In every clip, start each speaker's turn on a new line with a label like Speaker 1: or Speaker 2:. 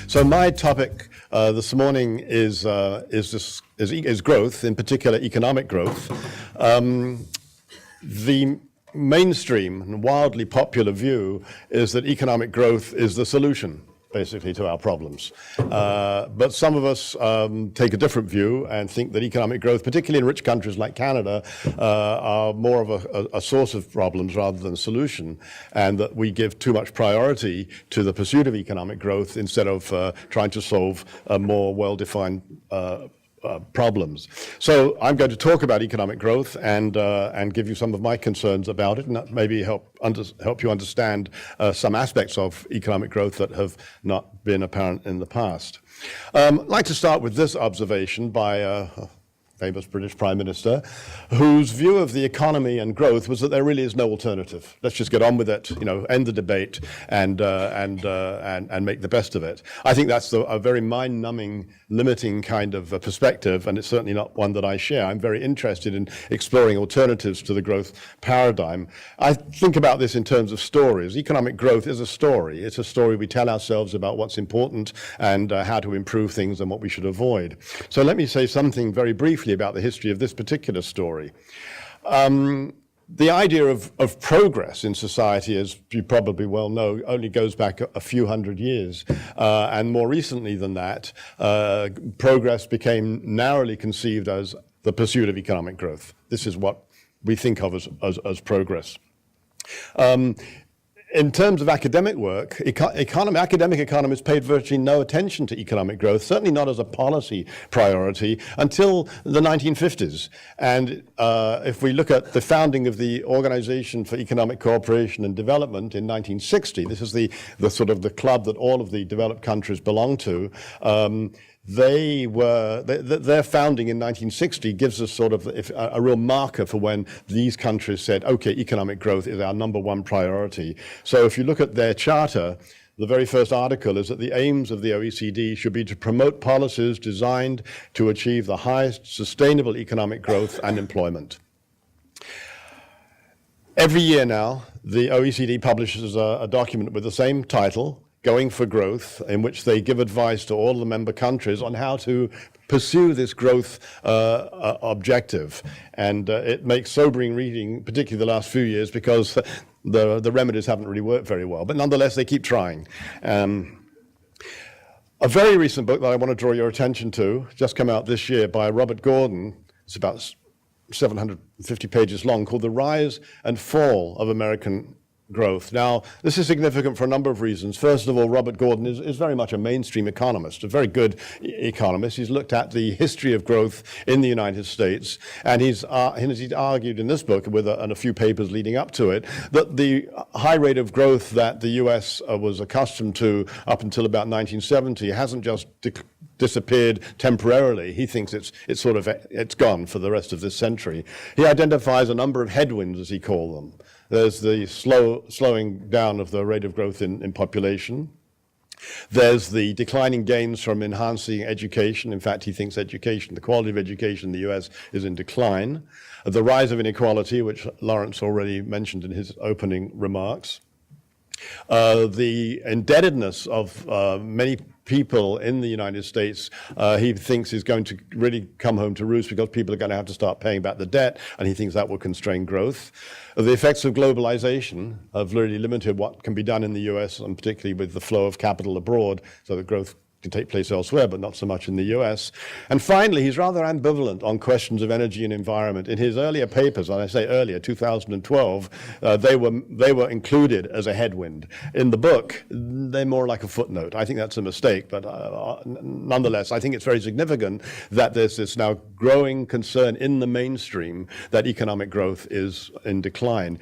Speaker 1: So my topic this morning is growth, in particular economic growth. The mainstream and wildly popular view is that economic growth is the solution, basically, to our problems. But some of us take a different view and think that economic growth, particularly in rich countries like Canada, are more of a source of problems rather than a solution, and that we give too much priority to the pursuit of economic growth instead of trying to solve more well-defined problems. So I'm going to talk about economic growth and give you some of my concerns about it, and that maybe help you understand some aspects of economic growth that have not been apparent in the past. I'd like to start with this observation by a famous British Prime Minister, whose view of the economy and growth was that there really is no alternative. Let's just get on with it, end the debate and make the best of it. I think that's a very mind-numbing, limiting kind of perspective, and it's certainly not one that I share. I'm very interested in exploring alternatives to the growth paradigm. I think about this in terms of stories. Economic growth is a story. It's a story we tell ourselves about what's important and how to improve things and what we should avoid. So let me say something very briefly about the history of this particular story. The idea of progress in society, as you probably well know, only goes back a few hundred years. And more recently than that, progress became narrowly conceived as the pursuit of economic growth. This is what we think of as progress. In terms of academic work, academic economists paid virtually no attention to economic growth, certainly not as a policy priority, until the 1950s. And if we look at the founding of the Organization for Economic Cooperation and Development in 1960, this is the sort of the club that all of the developed countries belong to. Their founding in 1960 gives us sort of a real marker for when these countries said, okay, economic growth is our number one priority. So if you look at their charter, the very first article is that the aims of the OECD should be to promote policies designed to achieve the highest sustainable economic growth and employment. Every year now, the OECD publishes a document with the same title, Going for Growth, in which they give advice to all the member countries on how to pursue this growth objective. And it makes sobering reading, particularly the last few years, because the remedies haven't really worked very well. But nonetheless, they keep trying. A very recent book that I want to draw your attention to, just come out this year by Robert Gordon, it's about 750 pages long, called The Rise and Fall of American Growth. Now, this is significant for a number of reasons. First of all, Robert Gordon is very much a mainstream economist, a very good economist. He's looked at the history of growth in the United States, and he's argued in this book, and a few papers leading up to it, that the high rate of growth that the US was accustomed to up until about 1970 hasn't just disappeared temporarily. He thinks it's gone for the rest of this century. He identifies a number of headwinds, as he calls them. There's the slowing down of the rate of growth in population. There's the declining gains from enhancing education. In fact, he thinks the quality of education in the US is in decline. The rise of inequality, which Lawrence already mentioned in his opening remarks. The indebtedness of many people in the United States, he thinks is going to really come home to roost because people are going to have to start paying back the debt, and he thinks that will constrain growth. The effects of globalization have really limited what can be done in the US, and particularly with the flow of capital abroad, so that growth can take place elsewhere, but not so much in the US. And finally, he's rather ambivalent on questions of energy and environment. In his earlier papers, and I say earlier, 2012, they were included as a headwind. In the book, they're more like a footnote. I think that's a mistake, but nonetheless, I think it's very significant that there's this now growing concern in the mainstream that economic growth is in decline.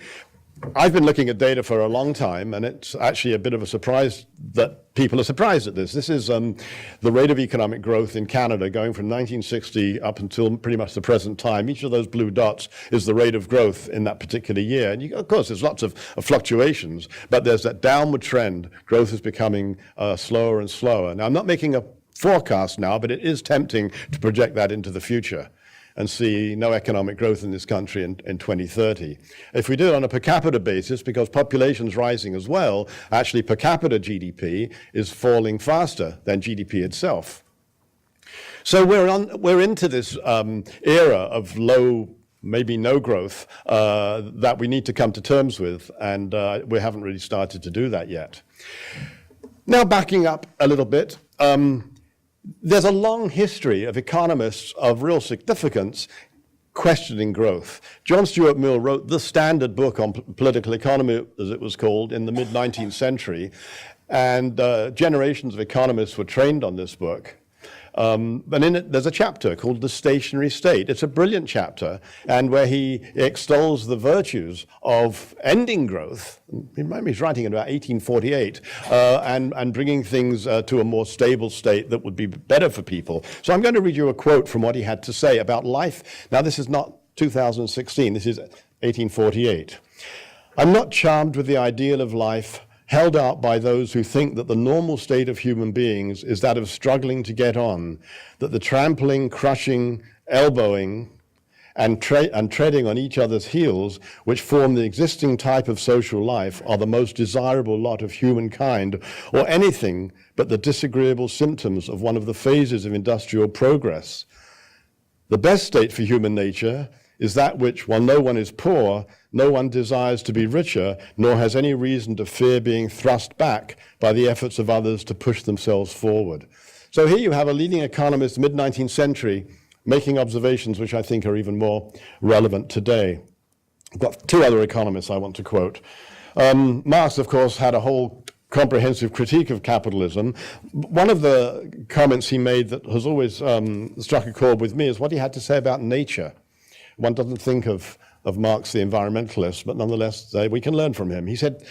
Speaker 1: I've been looking at data for a long time, and it's actually a bit of a surprise that people are surprised at this. This is the rate of economic growth in Canada going from 1960 up until pretty much the present time. Each of those blue dots is the rate of growth in that particular year. And of course, there's lots of fluctuations, but there's that downward trend. Growth is becoming slower and slower. Now, I'm not making a forecast now, but it is tempting to project that into the future. and see no economic growth in this country in 2030. If we do it on a per capita basis, because population's rising as well, actually per capita GDP is falling faster than GDP itself. So we're into this era of low, maybe no growth that we need to come to terms with, and we haven't really started to do that yet. Now, backing up a little bit, there's a long history of economists of real significance questioning growth. John Stuart Mill wrote the standard book on political economy, as it was called, in the mid-19th century, and generations of economists were trained on this book. And in it, there's a chapter called The Stationary State. It's a brilliant chapter, and where he extols the virtues of ending growth. He's writing in about 1848, and bringing things to a more stable state that would be better for people. So I'm going to read you a quote from what he had to say about life. Now, this is not 2016, this is 1848. "I'm not charmed with the ideal of life held out by those who think that the normal state of human beings is that of struggling to get on, that the trampling, crushing, elbowing, and treading on each other's heels, which form the existing type of social life, are the most desirable lot of humankind, or anything but the disagreeable symptoms of one of the phases of industrial progress. The best state for human nature is that which, while no one is poor, no one desires to be richer, nor has any reason to fear being thrust back by the efforts of others to push themselves forward." So here you have a leading economist, mid-19th century, making observations which I think are even more relevant today. I've got two other economists I want to quote. Marx, of course, had a whole comprehensive critique of capitalism. One of the comments he made that has always struck a chord with me is what he had to say about nature. One doesn't think of Marx the environmentalist, but nonetheless we can learn from him. He said,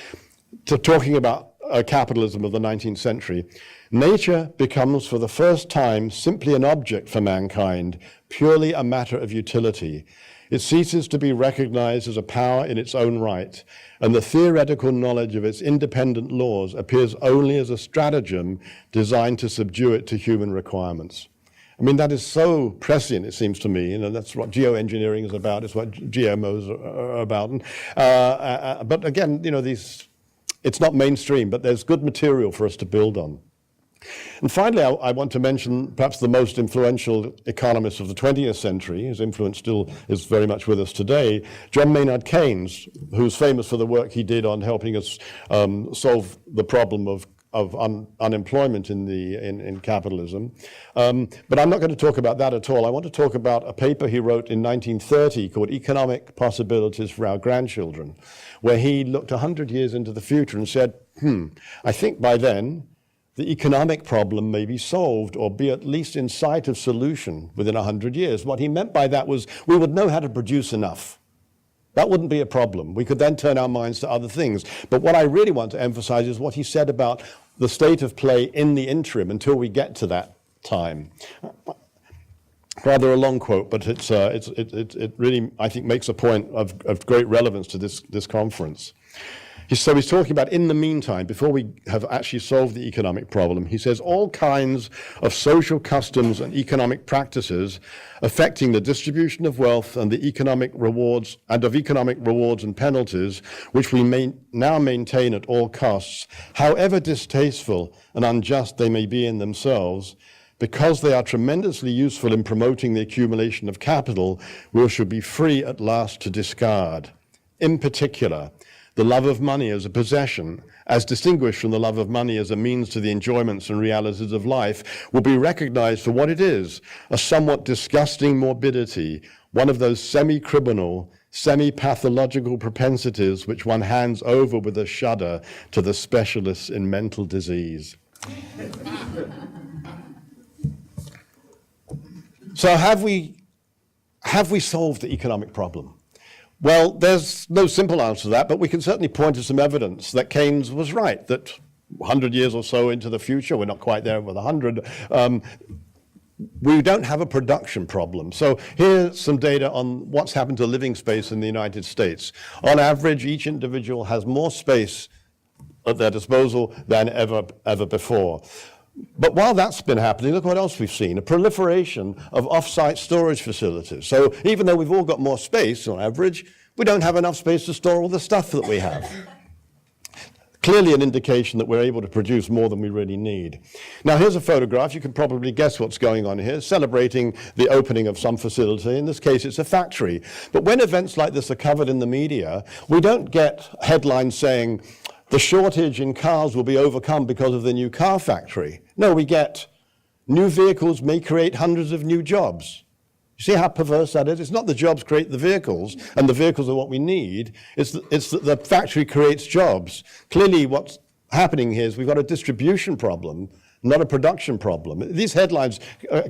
Speaker 1: talking about capitalism of the 19th century, "Nature becomes for the first time simply an object for mankind, purely a matter of utility. It ceases to be recognized as a power in its own right, and the theoretical knowledge of its independent laws appears only as a stratagem designed to subdue it to human requirements." I mean, that is so prescient, it seems to me, and that's what geoengineering is about, it's what GMOs are about. But again, it's not mainstream, but there's good material for us to build on. And finally, I want to mention perhaps the most influential economist of the 20th century, whose influence still is very much with us today, John Maynard Keynes, who's famous for the work he did on helping us solve the problem of unemployment in capitalism. But I'm not going to talk about that at all. I want to talk about a paper he wrote in 1930 called Economic Possibilities for Our Grandchildren, where he looked 100 years into the future and said, I think by then the economic problem may be solved or be at least in sight of solution within 100 years. What he meant by that was we would know how to produce enough. That wouldn't be a problem. We could then turn our minds to other things. But what I really want to emphasize is what he said about the state of play in the interim until we get to that time. Rather a long quote, but it really, I think, makes a point of great relevance to this conference. So he's talking about, in the meantime, before we have actually solved the economic problem, he says all kinds of social customs and economic practices affecting the distribution of wealth and the economic rewards and penalties, which we may now maintain at all costs, however distasteful and unjust they may be in themselves, because they are tremendously useful in promoting the accumulation of capital, we should be free at last to discard. In particular, the love of money as a possession, as distinguished from the love of money as a means to the enjoyments and realities of life, will be recognized for what it is, a somewhat disgusting morbidity, one of those semi-criminal, semi-pathological propensities which one hands over with a shudder to the specialists in mental disease. So have we solved the economic problem? Well, there's no simple answer to that, but we can certainly point to some evidence that Keynes was right, that 100 years or so into the future, we're not quite there with 100, we don't have a production problem. So here's some data on what's happened to living space in the United States. On average, each individual has more space at their disposal than ever before. But while that's been happening, look what else we've seen, a proliferation of off-site storage facilities. So even though we've all got more space on average, we don't have enough space to store all the stuff that we have. Clearly an indication that we're able to produce more than we really need. Now here's a photograph. You can probably guess what's going on here, celebrating the opening of some facility. In this case, it's a factory. But when events like this are covered in the media, we don't get headlines saying, the shortage in cars will be overcome because of the new car factory. No, we get new vehicles may create hundreds of new jobs. You see how perverse that is? It's not the jobs create the vehicles, and the vehicles are what we need. It's that the factory creates jobs. Clearly what's happening here is we've got a distribution problem, not a production problem. These headlines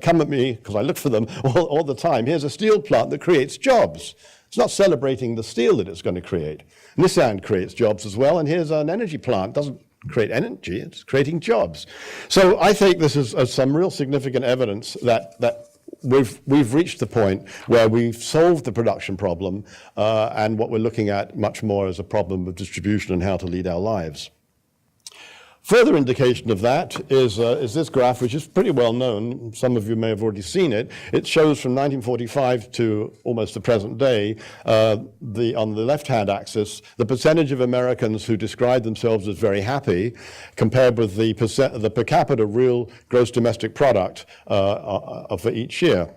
Speaker 1: come at me, because I look for them all the time. Here's a steel plant that creates jobs. It's not celebrating the steel that it's going to create. Nissan creates jobs as well, and here's an energy plant. Doesn't create energy, it's creating jobs. So I think this is some real significant evidence that we've reached the point where we've solved the production problem, and what we're looking at much more as a problem of distribution and how to lead our lives. Further indication of that is this graph, which is pretty well known. Some of you may have already seen it. It shows from 1945 to almost the present day, on the left-hand axis, the percentage of Americans who describe themselves as very happy compared with the per capita real gross domestic product for each year.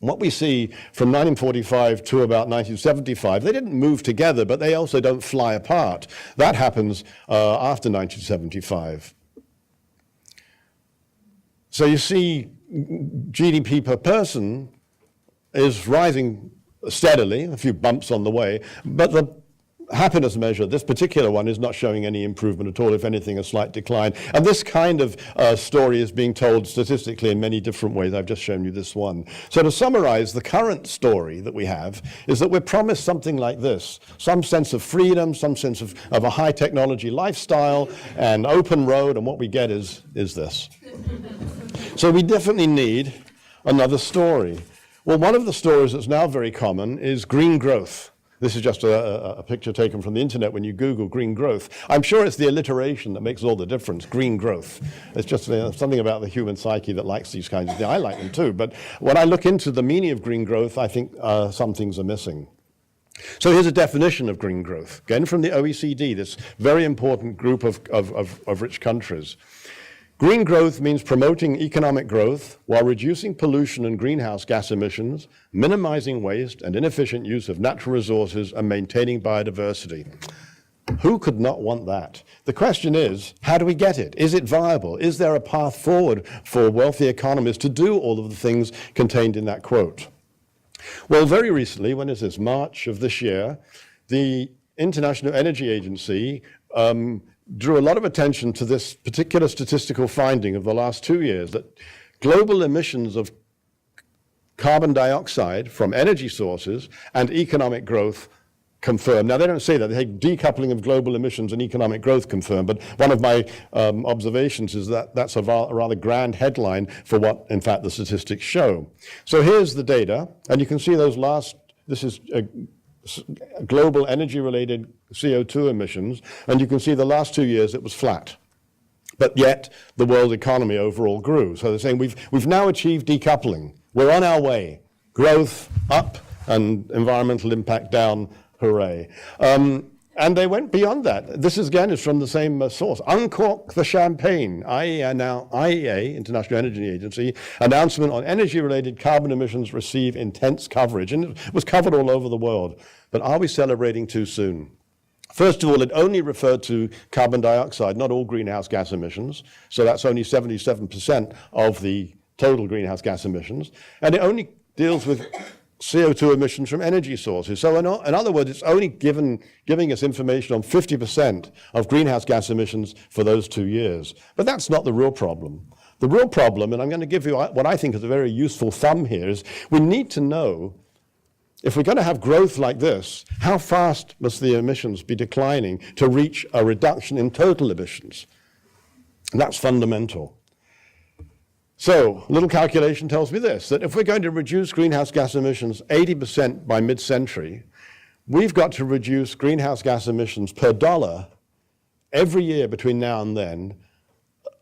Speaker 1: What we see from 1945 to about 1975, they didn't move together, but they also don't fly apart. That happens after 1975. So you see GDP per person is rising steadily, a few bumps on the way, but the happiness measure, this particular one, is not showing any improvement at all, if anything, a slight decline. And this kind of story is being told statistically in many different ways. I've just shown you this one. So to summarize, the current story that we have is that we're promised something like this, some sense of freedom, some sense of a high technology lifestyle, and open road, and what we get is this. So we definitely need another story. Well, one of the stories that's now very common is green growth. This is just a picture taken from the internet when you Google green growth. I'm sure it's the alliteration that makes all the difference, green growth. It's just something about the human psyche that likes these kinds of things. I like them too, but when I look into the meaning of green growth, I think some things are missing. So here's a definition of green growth, again from the OECD, this very important group of rich countries. Green growth means promoting economic growth while reducing pollution and greenhouse gas emissions, minimizing waste and inefficient use of natural resources, and maintaining biodiversity. Who could not want that? The question is, how do we get it? Is it viable? Is there a path forward for wealthy economies to do all of the things contained in that quote? Well, very recently, when is this? March of this year, the International Energy Agency drew a lot of attention to this particular statistical finding of the last 2 years, that global emissions of carbon dioxide from energy sources and economic growth confirm. Now, they don't say that. They say decoupling of global emissions and economic growth confirm, but one of my observations is that that's a rather grand headline for what, in fact, the statistics show. So here's the data, and you can see those this is global energy-related CO2 emissions, and you can see the last 2 years it was flat. But yet, the world economy overall grew. So they're saying we've now achieved decoupling. We're on our way. Growth up and environmental impact down, hooray. And they went beyond that. This again is from the same source. Uncork the champagne. IEA, International Energy Agency, announcement on energy-related carbon emissions receive intense coverage. And it was covered all over the world. But are we celebrating too soon? First of all, it only referred to carbon dioxide, not all greenhouse gas emissions. So that's only 77% of the total greenhouse gas emissions. And it only deals with CO2 emissions from energy sources. So in other words, it's only giving us information on 50% of greenhouse gas emissions for those 2 years. But that's not the real problem. The real problem, and I'm going to give you what I think is a very useful thumb here, is we need to know, if we're going to have growth like this, how fast must the emissions be declining to reach a reduction in total emissions? And that's fundamental. So, a little calculation tells me this, that if we're going to reduce greenhouse gas emissions 80% by mid-century, we've got to reduce greenhouse gas emissions per dollar every year between now and then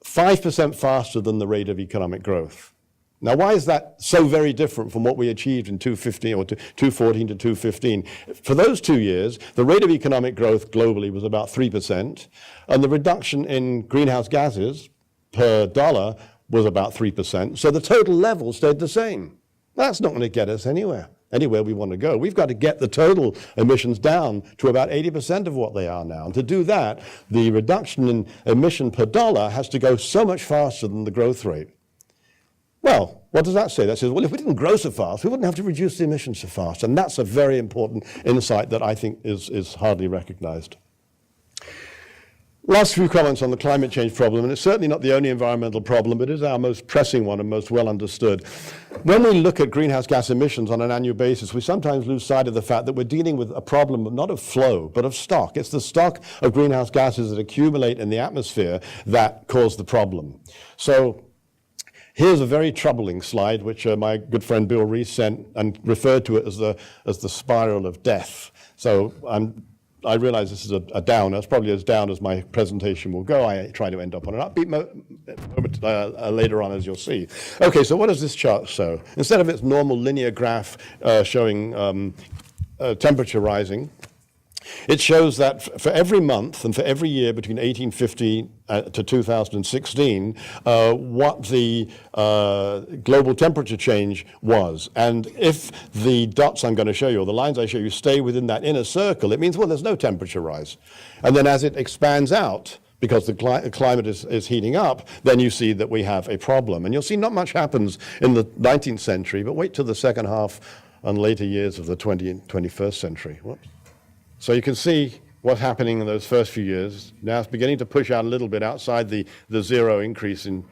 Speaker 1: 5% faster than the rate of economic growth. Now, why is that so very different from what we achieved in 2015 or 2014 to 2015? For those 2 years, the rate of economic growth globally was about 3%, and the reduction in greenhouse gases per dollar was about 3%. So the total level stayed the same. That's not going to get us anywhere we want to go. We've got to get the total emissions down to about 80% of what they are now. And to do that, the reduction in emission per dollar has to go so much faster than the growth rate. Well, what does that say? That says, well, if we didn't grow so fast, we wouldn't have to reduce the emissions so fast. And that's a very important insight that I think is hardly recognized. Last few comments on the climate change problem, and it's certainly not the only environmental problem, but it is our most pressing one and most well understood. When we look at greenhouse gas emissions on an annual basis, we sometimes lose sight of the fact that we're dealing with a problem not of flow, but of stock. It's the stock of greenhouse gases that accumulate in the atmosphere that cause the problem. So here's a very troubling slide, which my good friend Bill Rees sent and referred to it as the spiral of death. So I realize this is a downer. It's probably as down as my presentation will go. I try to end up on an upbeat moment later on, as you'll see. Okay, so what does this chart show? Instead of its normal linear graph showing temperature rising, it shows that for every month and for every year between 1850 to 2016, what the global temperature change was. And if the dots I'm going to show you, or the lines I show you, stay within that inner circle, it means, well, there's no temperature rise. And then as it expands out, because the climate is heating up, then you see that we have a problem. And you'll see not much happens in the 19th century, but wait till the second half and later years of the 21st century. Whoops. So you can see what's happening in those first few years. Now it's beginning to push out a little bit outside the zero increase in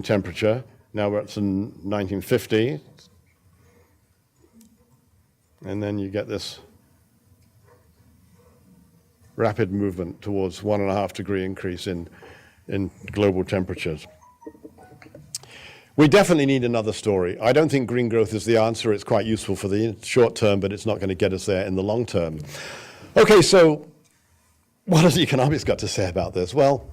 Speaker 1: temperature. Now we're at 1950. And then you get this rapid movement towards 1.5 degree increase in global temperatures. We definitely need another story. I don't think green growth is the answer. It's quite useful for the short term, but it's not going to get us there in the long term. Okay, so what has economics got to say about this? Well,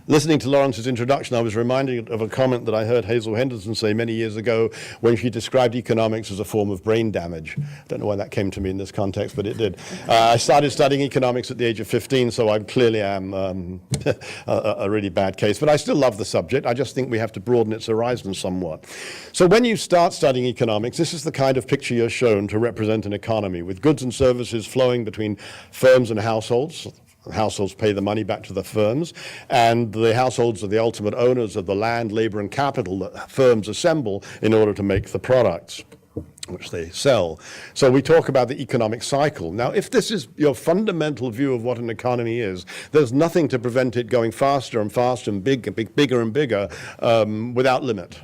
Speaker 1: listening to Lawrence's introduction, I was reminded of a comment that I heard Hazel Henderson say many years ago when she described economics as a form of brain damage. I don't know why that came to me in this context, but it did. I started studying economics at the age of 15, so I clearly am a really bad case. But I still love the subject. I just think we have to broaden its horizon somewhat. So when you start studying economics, this is the kind of picture you're shown to represent an economy, with goods and services flowing between firms and households. Households pay the money back to the firms, and the households are the ultimate owners of the land, labor, and capital that firms assemble in order to make the products which they sell. So we talk about the economic cycle. Now, if this is your fundamental view of what an economy is, there's nothing to prevent it going faster and faster and bigger and bigger without limit.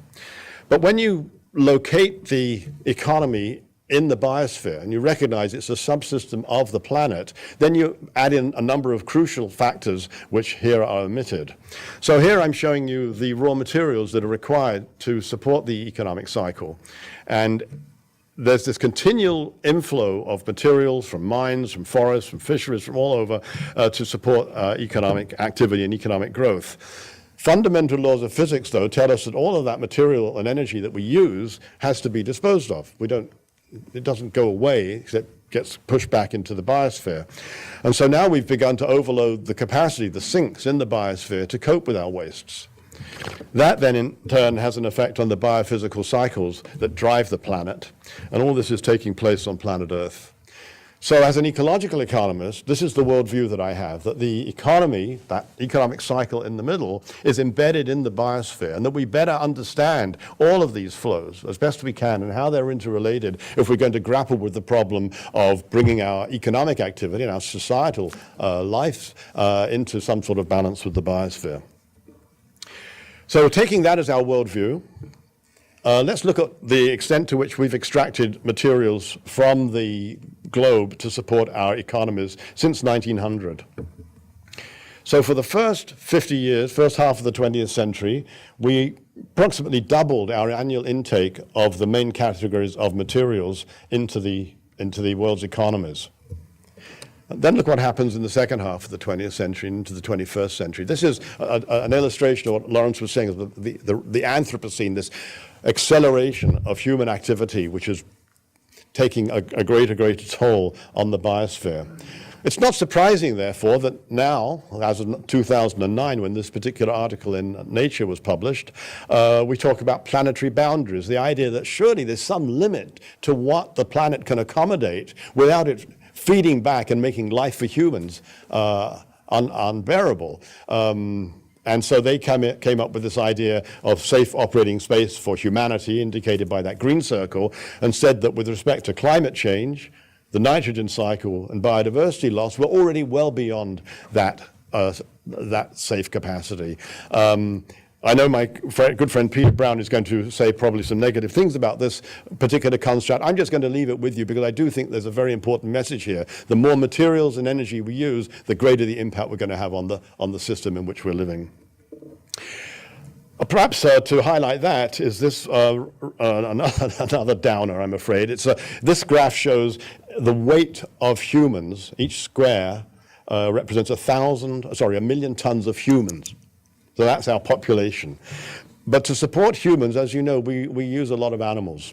Speaker 1: But when you locate the economy in the biosphere, and you recognize it's a subsystem of the planet, then you add in a number of crucial factors which here are omitted. So here I'm showing you the raw materials that are required to support the economic cycle. And there's this continual inflow of materials from mines, from forests, from fisheries, from all over to support economic activity and economic growth. Fundamental laws of physics, though, tell us that all of that material and energy that we use has to be disposed of. It doesn't go away, except gets pushed back into the biosphere. And so now we've begun to overload the capacity, the sinks in the biosphere, to cope with our wastes. That then in turn has an effect on the biophysical cycles that drive the planet, and all this is taking place on planet Earth. So as an ecological economist, this is the worldview that I have, that the economy, that economic cycle in the middle, is embedded in the biosphere, and that we better understand all of these flows as best we can and how they're interrelated if we're going to grapple with the problem of bringing our economic activity and our societal life into some sort of balance with the biosphere. So taking that as our worldview, let's look at the extent to which we've extracted materials from the globe to support our economies since 1900. So for the first 50 years, first half of the 20th century, we approximately doubled our annual intake of the main categories of materials into the world's economies. Then look what happens in the second half of the 20th century into the 21st century. This is an illustration of what Lawrence was saying, of the Anthropocene, this acceleration of human activity, which is taking a greater toll on the biosphere. It's not surprising, therefore, that now, as of 2009, when this particular article in Nature was published, we talk about planetary boundaries, the idea that surely there's some limit to what the planet can accommodate without it feeding back and making life for humans unbearable. And so they came up with this idea of safe operating space for humanity, indicated by that green circle, and said that with respect to climate change, the nitrogen cycle and biodiversity loss were already well beyond that safe capacity. I know my good friend Peter Brown is going to say probably some negative things about this particular construct. I'm just going to leave it with you because I do think there's a very important message here. The more materials and energy we use, the greater the impact we're going to have on the system in which we're living. Perhaps to highlight that is this another downer, I'm afraid. This graph shows the weight of humans. Each square represents 1 million tons of humans. So that's our population. But to support humans, as you know, we use a lot of animals,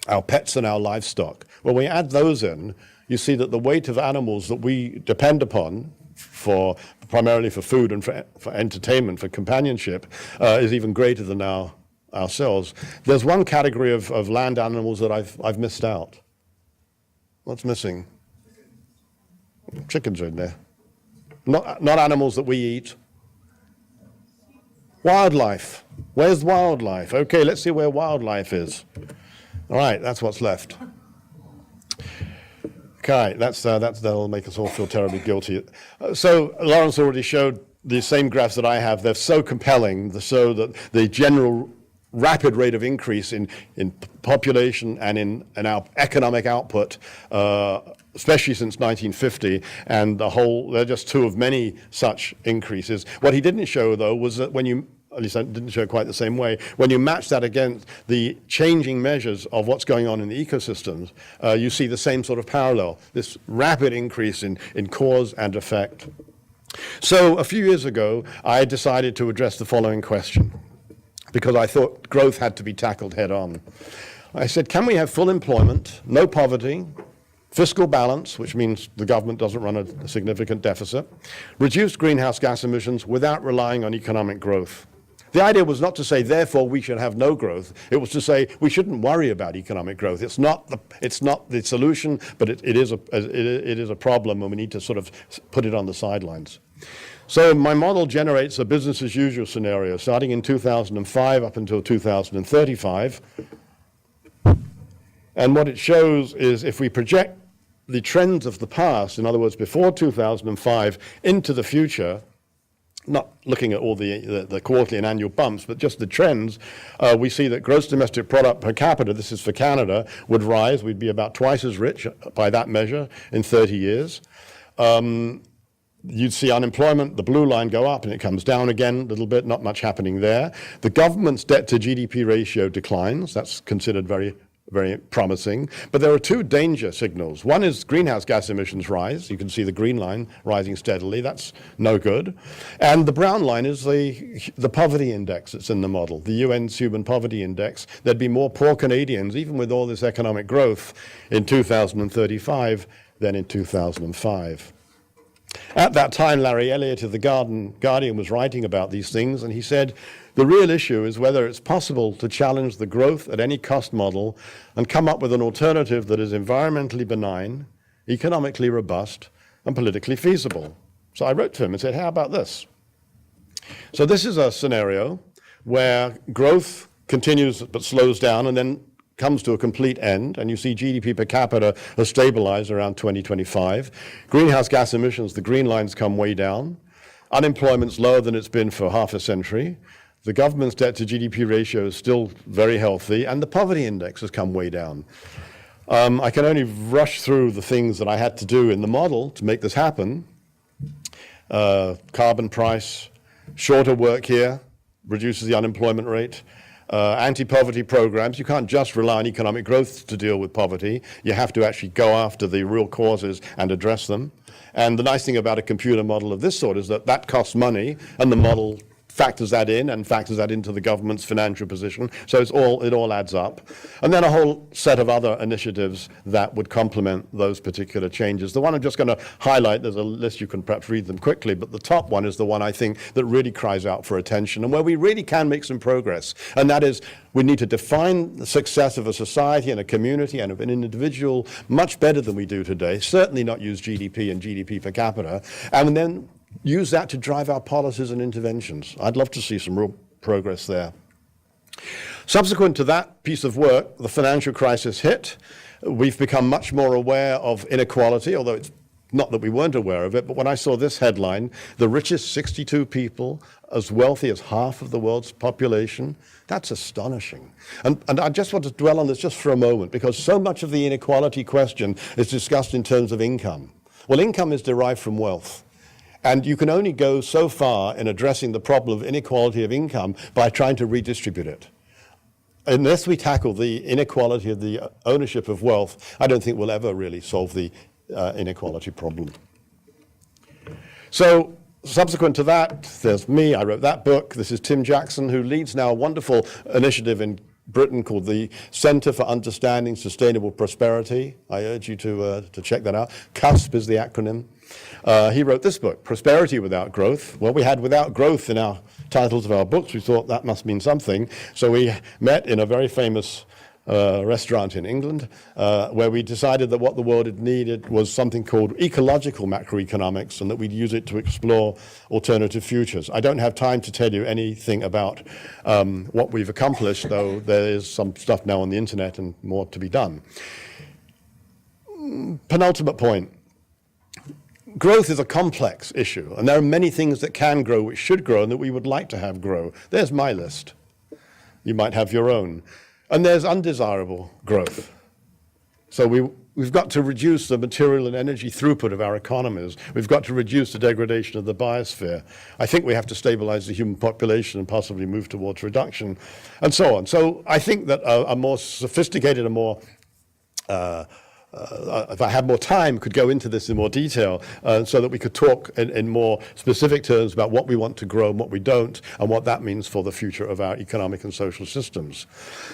Speaker 1: our pets and our livestock. When we add those in, you see that the weight of animals that we depend upon primarily for food and for entertainment, for companionship, is even greater than ourselves. There's one category of land animals that I've missed out. What's missing? Chickens are in there. Not animals that we eat. Wildlife. Where's wildlife? Okay, let's see where wildlife is. All right, that's what's left. Okay, that'll make us all feel terribly guilty. So Lawrence already showed the same graphs that I have. They're so compelling, so that the general rapid rate of increase in population and in our economic output, especially since 1950, and they're just two of many such increases. What he didn't show, though, was that at least I didn't show it quite the same way, when you match that against the changing measures of what's going on in the ecosystems, you see the same sort of parallel, this rapid increase in cause and effect. So a few years ago, I decided to address the following question, because I thought growth had to be tackled head on. I said, can we have full employment, no poverty, fiscal balance, which means the government doesn't run a significant deficit, reduced greenhouse gas emissions without relying on economic growth? The idea was not to say, therefore, we should have no growth. It was to say we shouldn't worry about economic growth. It's not the solution, but it is a problem, and we need to sort of put it on the sidelines. So my model generates a business as usual scenario starting in 2005 up until 2035. And what it shows is if we project the trends of the past, in other words, before 2005, into the future, not looking at all the quarterly and annual bumps, but just the trends, we see that gross domestic product per capita, this is for Canada, would rise. We'd be about twice as rich by that measure in 30 years. You'd see unemployment, the blue line, go up, and it comes down again a little bit, not much happening there. The government's debt to GDP ratio declines. That's considered very, very promising. But there are two danger signals. One is greenhouse gas emissions rise. You can see the green line rising steadily. That's no good. And the brown line is the poverty index that's in the model, the UN's Human Poverty Index. There'd be more poor Canadians, even with all this economic growth, in 2035 than in 2005. At that time, Larry Elliott of the Guardian was writing about these things, and he said, the real issue is whether it's possible to challenge the growth at any cost model and come up with an alternative that is environmentally benign, economically robust, and politically feasible. So I wrote to him and said, how about this? So this is a scenario where growth continues but slows down and then comes to a complete end, and you see GDP per capita has stabilized around 2025. Greenhouse gas emissions, the green lines, come way down. Unemployment's lower than it's been for half a century. The government's debt to GDP ratio is still very healthy, and the poverty index has come way down. I can only rush through the things that I had to do in the model to make this happen. Carbon price, shorter work here, reduces the unemployment rate. anti-poverty programs. You can't just rely on economic growth to deal with poverty. You have to actually go after the real causes and address them. And the nice thing about a computer model of this sort is that that costs money, and the model factors that in and factors that into the government's financial position. So it all adds up. And then a whole set of other initiatives that would complement those particular changes. The one I'm just going to highlight, there's a list, you can perhaps read them quickly, but the top one is the one I think that really cries out for attention and where we really can make some progress. And that is, we need to define the success of a society and a community and of an individual much better than we do today. Certainly not use GDP and GDP per capita. And then use that to drive our policies and interventions. I'd love to see some real progress there. Subsequent to that piece of work, the financial crisis hit. We've become much more aware of inequality, although it's not that we weren't aware of it, but when I saw this headline, the richest 62 people as wealthy as half of the world's population, that's astonishing. And I just want to dwell on this just for a moment, because so much of the inequality question is discussed in terms of income. Well, income is derived from wealth. And you can only go so far in addressing the problem of inequality of income by trying to redistribute it. Unless we tackle the inequality of the ownership of wealth, I don't think we'll ever really solve the inequality problem. So subsequent to that, there's me, I wrote that book. This is Tim Jackson, who leads now a wonderful initiative in Britain called the Center for Understanding Sustainable Prosperity. I urge you to check that out. CUSP is the acronym. He wrote this book, Prosperity Without Growth. Well, we had without growth in our titles of our books. We thought that must mean something. So we met in a very famous restaurant in England, where we decided that what the world had needed was something called ecological macroeconomics, and that we'd use it to explore alternative futures. I don't have time to tell you anything about what we've accomplished, though there is some stuff now on the internet and more to be done. Penultimate point. Growth is a complex issue, and there are many things that can grow, which should grow, and that we would like to have grow. There's my list. You might have your own. And there's undesirable growth. So we've got to reduce the material and energy throughput of our economies. We've got to reduce the degradation of the biosphere. I think we have to stabilize the human population and possibly move towards reduction, and so on. So I think that a more sophisticated, a more if I had more time, could go into this in more detail so that we could talk in more specific terms about what we want to grow and what we don't, and what that means for the future of our economic and social systems.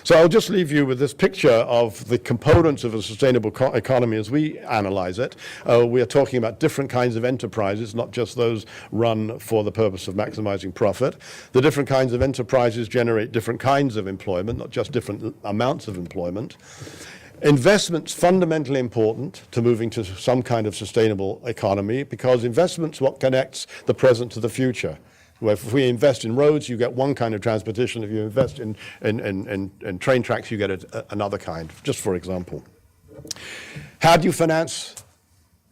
Speaker 1: So I'll just leave you with this picture of the components of a sustainable economy as we analyze it. We are talking about different kinds of enterprises, not just those run for the purpose of maximizing profit. The different kinds of enterprises generate different kinds of employment, not just different amounts of employment. Investment's fundamentally important to moving to some kind of sustainable economy, because investment's what connects the present to the future. If we invest in roads, you get one kind of transportation. If you invest in train tracks, you get another kind, just for example. How do you finance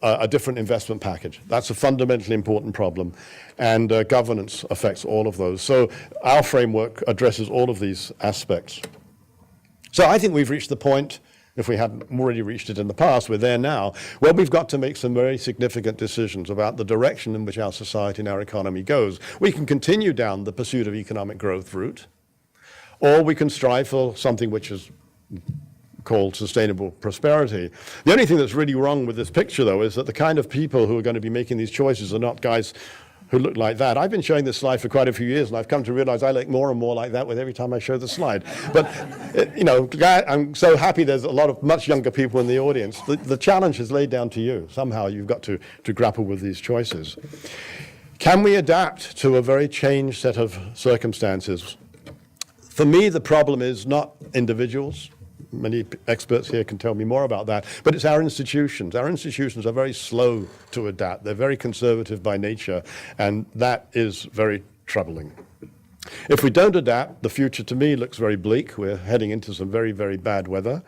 Speaker 1: a different investment package? That's a fundamentally important problem, and governance affects all of those. So our framework addresses all of these aspects. So I think we've reached the point, if we hadn't already reached it in the past, we're there now, where we've got to make some very significant decisions about the direction in which our society and our economy goes. We can continue down the pursuit of economic growth route, or we can strive for something which is called sustainable prosperity. The only thing that's really wrong with this picture, though, is that the kind of people who are going to be making these choices are not guys who look like that. I've been showing this slide for quite a few years, and I've come to realize I look more and more like that with every time I show the slide. But, you know, I'm so happy there's a lot of much younger people in the audience. The challenge is laid down to you. Somehow you've got to grapple with these choices. Can we adapt to a very changed set of circumstances? For me, the problem is not individuals. Many experts here can tell me more about that, but it's our institutions. Our institutions are very slow to adapt. They're very conservative by nature, and that is very troubling. If we don't adapt, the future to me looks very bleak. We're heading into some very, very bad weather,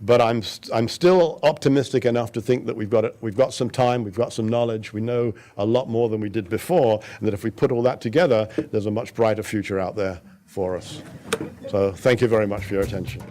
Speaker 1: but I'm still optimistic enough to think that we've got some time, we've got some knowledge, we know a lot more than we did before, and that if we put all that together, there's a much brighter future out there for us. So thank you very much for your attention.